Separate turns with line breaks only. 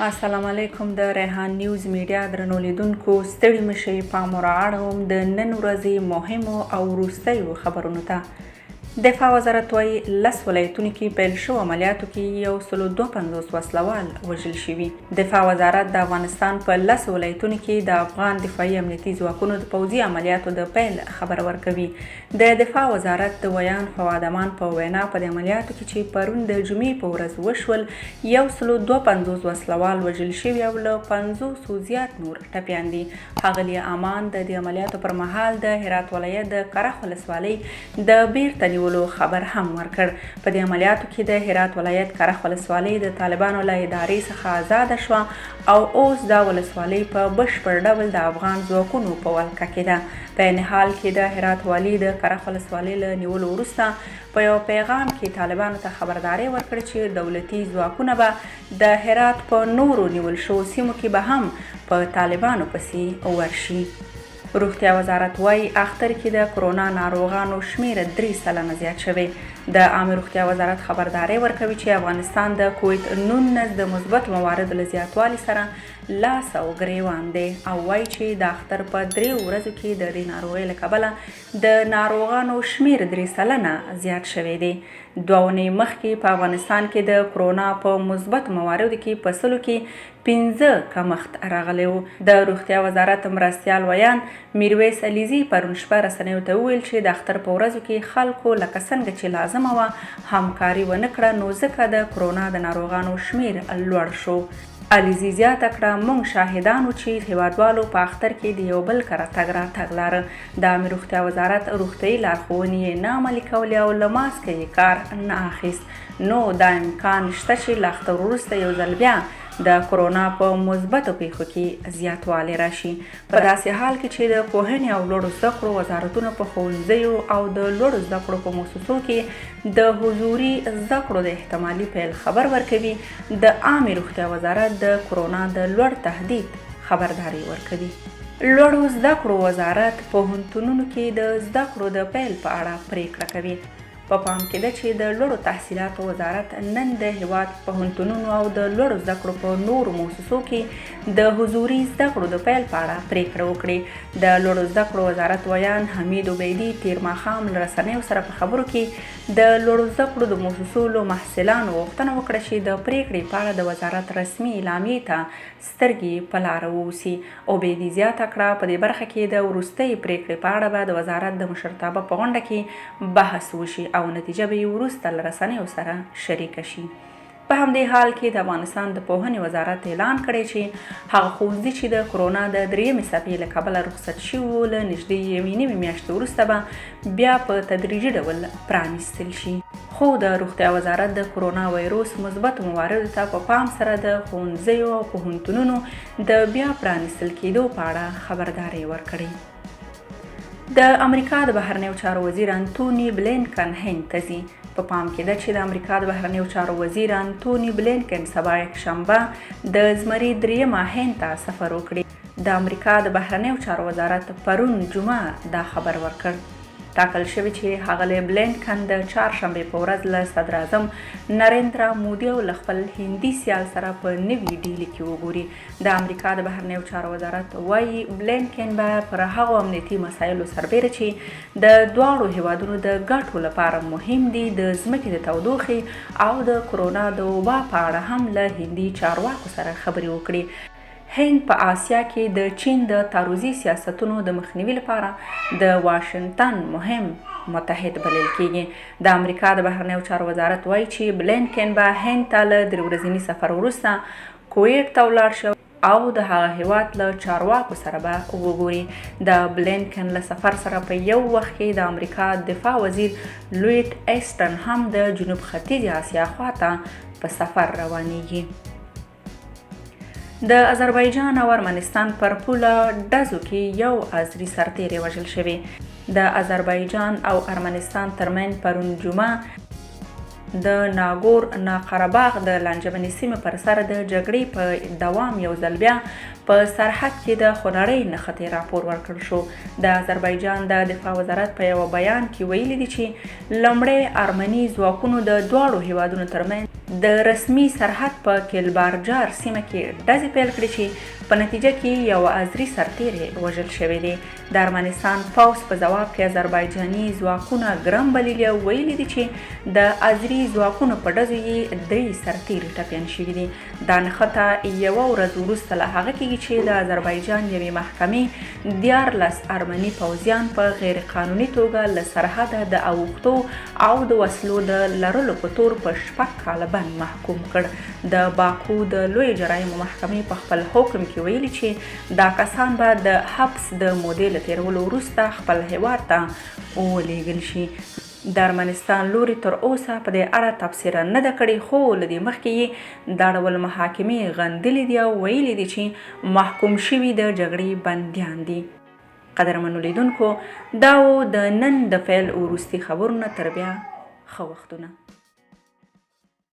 السلام علیکم. د ریحان نیوز میډیا درنو لیدونکو ستړي مشئ. پام رااړوم د نن ورځې مهمو او وروستیو خبرونو ته. دفاع وزارت وایي 10 ولایتونو کې پیل شو عملیاتو کې 152 وسلوال وژل شوي. دفاع وزارت د افغانستان په 10 ولایتونو کې د افغان دفاعي امنیتي ځواکونو د پوځي عملیاتو د پیل خبر ورکوي. د دفاع وزارت د ویان فواد امان په وینا په دې عملیاتو کې چې پرون د جمعې په ورځ وشول 152 وسلوال وژل شوي او له 50 زیات نور ټپیان دي. ښاغلي امان د دې عملیاتو پر مهال د هرات ولایت د کرخ ولسوالۍ د بیرته نیولو خبر هم ورکړ. په دې عملیاتو کې د هرات ولایت کرخ ولسوالۍ د طالبانو له ادارې څخه آزاده شوه او اوس دا ولسوالۍ په بشپړ ډول د افغان ځواکونو په ولکه کې ده. په عین حال کې د هرات والي د کرخ ولسوالۍ له نیولو وروسته په یو پیغام کې طالبانو ته خبرداری ورکړه چې دولتي ځواکونه به د هرات په نورو نیول شوو سیمو کې به هم په طالبانو پسې ورشي. روغتیا وزارت وایي اختر کې د کرونا ناروغانو شمیر 3 سلنه زیات شوی. د عامه روغتیا وزارت خبرداری ورکوي چې افغانستان د کووید 19 د مثبت مواردو له زیاتوالي سره لاس او ګریوان دی او وایي چې د اختر په 3 ورځو کې د دې ناروغۍ له کبله د ناروغانو شمیر 3 سلنه زیات شوی دی. 2 اونۍ مخکې په افغانستان کې د کرونا په مثبت مواردو کې په سلو کې 15 کمښت راغلی و. د روغتیا وزارت مرستیال ویان میرویس علیزي پرون شپه رسنیو ته وویل چې د اختر په ورځو کې خلکو لکه څنګه چې لازمه وه همکاري ونه کړه نو ځکه د کرونا د ناروغانو شمیر لوړ شو. علیزي زیاته کړه موږ شاهدانو چې هیوادوالو په اختر کې د یو بل کره تګ راتګ لاره. د عامه روغتیا وزارت روغتیایي لارښوونې یې نه عملي کولې او له ماسکه یې کار نه اخیست. نو دا امکان شته چې له اختر وروسته یو ځل بیا د کرونا په مثبتو پیښو کې زیاتوالی راشي. په داسې حال کې چې د پوهنې او لوړو زده کړو وزارتونه په ښوونځیو او د لوړو زده کړو په مؤسسو کې د حضوري زده کړو د احتمالي پیل خبر ورکوي. د عامه روغتیا وزارت د کرونا د لوړ تهدید خبرداری ورکوي. لوړو زده کړو وزارت پوهنتونونو کې د زده کړو د پیل په اړه پریکړه کوي. په پام کې ده چې د لوړو تحصیلاتو وزارت نن د هیواد پوهنتونونو او د لوړو زده کړو په نورو مؤسسو کې د حضوري زده کړو د پیل په اړه پریکړه وکړي. د لوړو زده کړو وزارت ویان حمید عبیدي تیر ماښام له رسنیو سره په خبرو کې د لوړو زده کړو د مؤسسو له محصلانو غوښتنه وکړه چې د پریکړې په اړه د وزارت رسمي اعلامیې ته سترګې په لاره واوسي. عبیدي زیاته کړه په دې برخه کې د وروستۍ پریکړې په اړه به د وزارت د مشرتابه په غونډه کې بحث وشي او نتیجه به یې وروسته له رسنیو سره شریکه شي. په همدې حال کې د افغانستان د پوهنې وزارت اعلان کړی چې هغه ښوونځي چې د کرونا د 3مې څپې له کبله رخصت شوي وو له نږدې 1.5 میاشتې وروسته به بیا په تدریجي ډول پرانیستل شي. خو د روغتیا وزارت د کرونا وایروس مثبت مواردو ته په پام سره د ښوونځیو او پوهنتونونو د بیا پرانیستل کېدو په اړه خبرداری ورکړی. د امریکا د بهرنیو چارو وزیر انتوني بلینکن هند ته ځي. په پام کې ده چې د امریکا د بهرنیو چارو وزیر انتوني بلینکن سبا یکشنبه د زمري 3مه هند ته سفر وکړي. د امریکا د بهرنیو چارو وزارت پرون جمعه دا خبر ورکړ. ټاکل شوی چې ښاغلی بلینکن د چهارشنبې په ورځ له صدر اعظم نریندرا مودي او له خپل هندي سیال سره په نوي ډیلي کې وګوري. د امریکا د بهرنیو چارو وزارت وایي بلینکن به پر هغو امنیتي مسایلو سربیره چې د دواړو هیوادونو د ګټو لپاره مهم دي د ځمکې د تودوخې او د کرونا د وبا په اړه هم له هندي چارواکو سره خبرې وکړي. هند په آسیا کې د چین د تعرضي سیاستونو د مخنیوي لپاره د واشنگټن مهم متحد بلل کېږي. د امریکا د بهرنیو چارو وزارت وایي چې بلینکن به هند ته له 3 ورځني سفر وروسته کویټ ته ولاړ شي او د هغه هیواد له چارواکو سره به وګوري. د بلینکن له سفر سره په یو وخت کې د امریکا دفاع وزیر لویټ ایسټن هم د جنوب ختیځ آسیا خواته په سفر روانیږي. د آذربایجان او ارمنستان پر پوله ډزو کې یو ازري سرتیری وژل شوی. د آذربایجان او ارمنستان ترمنځ پرون جمعه د ناګور ناقرهباغ د لانجمنې سیمې پر سر د جګړې په دوام یو ځل بیا په سرحد کې د خونړۍ نښتې راپور ورکړل شو. د آذربایجان د دفاع وزارت په یو بیان کې ویلي دي چې لومړی ارمني ځواکونو د دواړو هیوادونو ترمنځ د رسمي سرحد په کلبارجار سیمه کې ډزې پیل کړې چې په نتیجه کې یو ازري سرتیری وژل شوی دی. د ارمنستان پوځ په ځواب کې آذربایجاني ځواکونه ګرم بللي او ویلي دي چې د ازري ځواکونو په ډزو یې 3 سرتیري ټپیان شوي دي. دا نښته یوه ورځ وروسته له هغه کېږي چې د آذربایجان یوې محکمې 14 ارمني پوځیان په غیر قانوني توګه له سرحده د اوښتو او د وسلو د لرلو په تور په 6 کاله بند محکوم کړ. د باکو د لوی جرایمو محکمې په خپل حکم کې ویلي چې دا کسان به د حبس د مودې له تېرولو وروسته خپل هیواد ته ولېږل شي. د ارمنستان لوري تر اوسه په دې اړه تبصره نه ده کړې، خو له دې مخکې یې دا ډول محاکمې غندلي دي او ویلي دي چې محکوم شوي د جګړې بندیان دي. قدرمنو لیدونکو، دا و د نن د پیل وروستي خبرونه. تر بیا ښه وختونه.